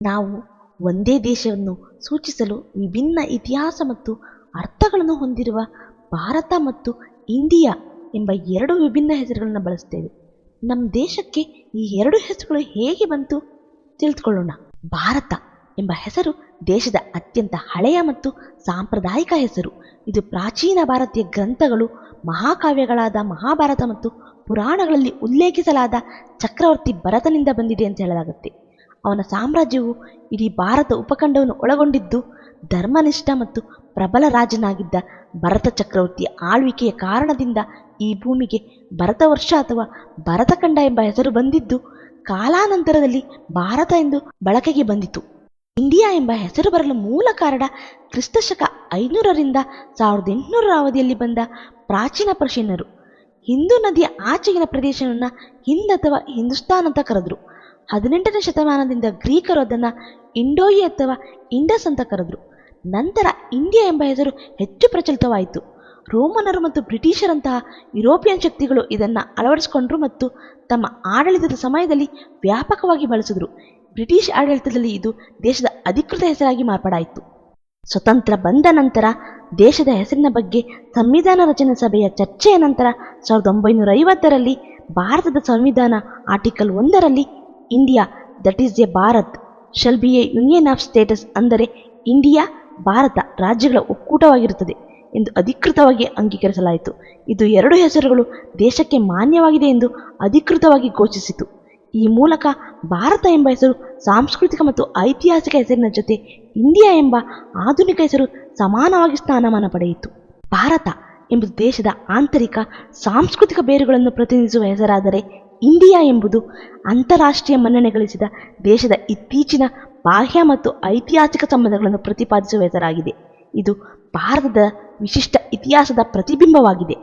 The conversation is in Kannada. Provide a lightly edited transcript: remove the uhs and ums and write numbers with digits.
ನಾವು ಒಂದೇ ದೇಶವನ್ನು ಸೂಚಿಸಲು ವಿಭಿನ್ನ ಇತಿಹಾಸ ಮತ್ತು ಅರ್ಥಗಳನ್ನು ಹೊಂದಿರುವ ಭಾರತ ಮತ್ತು ಇಂಡಿಯಾ ಎಂಬ ಎರಡು ವಿಭಿನ್ನ ಹೆಸರುಗಳನ್ನು ಬಳಸ್ತೇವೆ. ನಮ್ಮ ದೇಶಕ್ಕೆ ಈ ಎರಡು ಹೆಸರುಗಳು ಹೇಗೆ ಬಂತು ತಿಳಿದುಕೊಳ್ಳೋಣ. ಭಾರತ ಎಂಬ ಹೆಸರು ದೇಶದ ಅತ್ಯಂತ ಹಳೆಯ ಮತ್ತು ಸಾಂಪ್ರದಾಯಿಕ ಹೆಸರು. ಇದು ಪ್ರಾಚೀನ ಭಾರತೀಯ ಗ್ರಂಥಗಳು, ಮಹಾಕಾವ್ಯಗಳಾದ ಮಹಾಭಾರತ ಮತ್ತು ಪುರಾಣಗಳಲ್ಲಿ ಉಲ್ಲೇಖಿಸಲಾದ ಚಕ್ರವರ್ತಿ ಭರತನಿಂದ ಬಂದಿದೆ ಅಂತ ಹೇಳಲಾಗುತ್ತೆ. ಅವನ ಸಾಮ್ರಾಜ್ಯವು ಇಡೀ ಭಾರತ ಉಪಖಂಡವನ್ನು ಒಳಗೊಂಡಿದ್ದು, ಧರ್ಮನಿಷ್ಠ ಮತ್ತು ಪ್ರಬಲ ರಾಜನಾಗಿದ್ದ ಭರತ ಚಕ್ರವರ್ತಿಯ ಆಳ್ವಿಕೆಯ ಕಾರಣದಿಂದ ಈ ಭೂಮಿಗೆ ಭರತವರ್ಷ ಅಥವಾ ಭರತಖಂಡ ಎಂಬ ಹೆಸರು ಬಂದಿದ್ದು, ಕಾಲಾನಂತರದಲ್ಲಿ ಭಾರತ ಎಂದು ಬಳಕೆಗೆ ಬಂದಿತು. ಇಂಡಿಯಾ ಎಂಬ ಹೆಸರು ಬರಲು ಮೂಲ ಕಾರಣ ಕ್ರಿಸ್ತಶಕ 500ರಿಂದ 1800ರ ಅವಧಿಯಲ್ಲಿ ಬಂದ ಪ್ರಾಚೀನ ಪರ್ಷಿಯನ್ನರು ಹಿಂದೂ ನದಿಯ ಆಚೆಗಿನ ಪ್ರದೇಶವನ್ನು ಹಿಂದ್ ಅಥವಾ ಹಿಂದೂಸ್ತಾನ್ ಅಂತ ಕರೆದ್ರು. 18ನೇ ಶತಮಾನದಿಂದ ಗ್ರೀಕರು ಅದನ್ನು ಇಂಡೋಯಿ ಅಥವಾ ಇಂಡಸ್ ಅಂತ ಕರೆದ್ರು. ನಂತರ ಇಂಡಿಯಾ ಎಂಬ ಹೆಸರು ಹೆಚ್ಚು ಪ್ರಚಲಿತವಾಯಿತು. ರೋಮನರು ಮತ್ತು ಬ್ರಿಟಿಷರಂತಹ ಯುರೋಪಿಯನ್ ಶಕ್ತಿಗಳು ಇದನ್ನು ಅಳವಡಿಸಿಕೊಂಡ್ರು ಮತ್ತು ತಮ್ಮ ಆಡಳಿತದ ಸಮಯದಲ್ಲಿ ವ್ಯಾಪಕವಾಗಿ ಬಳಸಿದ್ರು. ಬ್ರಿಟಿಷ್ ಆಡಳಿತದಲ್ಲಿ ಇದು ದೇಶದ ಅಧಿಕೃತ ಹೆಸರಾಗಿ ಮಾರ್ಪಾಡಾಯಿತು. ಸ್ವತಂತ್ರ ಬಂದ ನಂತರ ದೇಶದ ಹೆಸರಿನ ಬಗ್ಗೆ ಸಂವಿಧಾನ ರಚನಾ ಸಭೆಯ ಚರ್ಚೆಯ ನಂತರ 1950ರಲ್ಲಿ ಭಾರತದ ಸಂವಿಧಾನ ಆರ್ಟಿಕಲ್ 1ರಲ್ಲಿ India that is A Bharat shall be A union of status, ಅಂದರೆ ಇಂಡಿಯಾ ಭಾರತ ರಾಜ್ಯಗಳ ಒಕ್ಕೂಟವಾಗಿರುತ್ತದೆ ಎಂದು ಅಧಿಕೃತವಾಗಿ ಅಂಗೀಕರಿಸಲಾಯಿತು. ಇದು ಎರಡು ಹೆಸರುಗಳು ದೇಶಕ್ಕೆ ಮಾನ್ಯವಾಗಿದೆ ಎಂದು ಅಧಿಕೃತವಾಗಿ ಘೋಷಿಸಿತು. ಈ ಮೂಲಕ ಭಾರತ ಎಂಬ ಹೆಸರು ಸಾಂಸ್ಕೃತಿಕ ಮತ್ತು ಐತಿಹಾಸಿಕ ಹೆಸರಿನ ಜೊತೆ ಇಂಡಿಯಾ ಎಂಬ ಆಧುನಿಕ ಹೆಸರು ಸಮಾನವಾಗಿ ಸ್ಥಾನಮಾನ ಪಡೆಯಿತು. ಭಾರತ ಎಂಬುದು ದೇಶದ ಆಂತರಿಕ ಸಾಂಸ್ಕೃತಿಕ ಬೇರುಗಳನ್ನು ಪ್ರತಿನಿಧಿಸುವ ಹೆಸರಾದರೆ, ಇಂಡಿಯಾ ಎಂಬುದು ಅಂತಾರಾಷ್ಟ್ರೀಯ ಮನ್ನಣೆ ಗಳಿಸಿದ ದೇಶದ ಇತ್ತೀಚಿನ ಬಾಹ್ಯ ಮತ್ತು ಐತಿಹಾಸಿಕ ಸಂಬಂಧಗಳನ್ನು ಪ್ರತಿಪಾದಿಸುವ ಹೆಸರಾಗಿದೆ. ಇದು ಭಾರತದ ವಿಶಿಷ್ಟ ಇತಿಹಾಸದ ಪ್ರತಿಬಿಂಬವಾಗಿದೆ.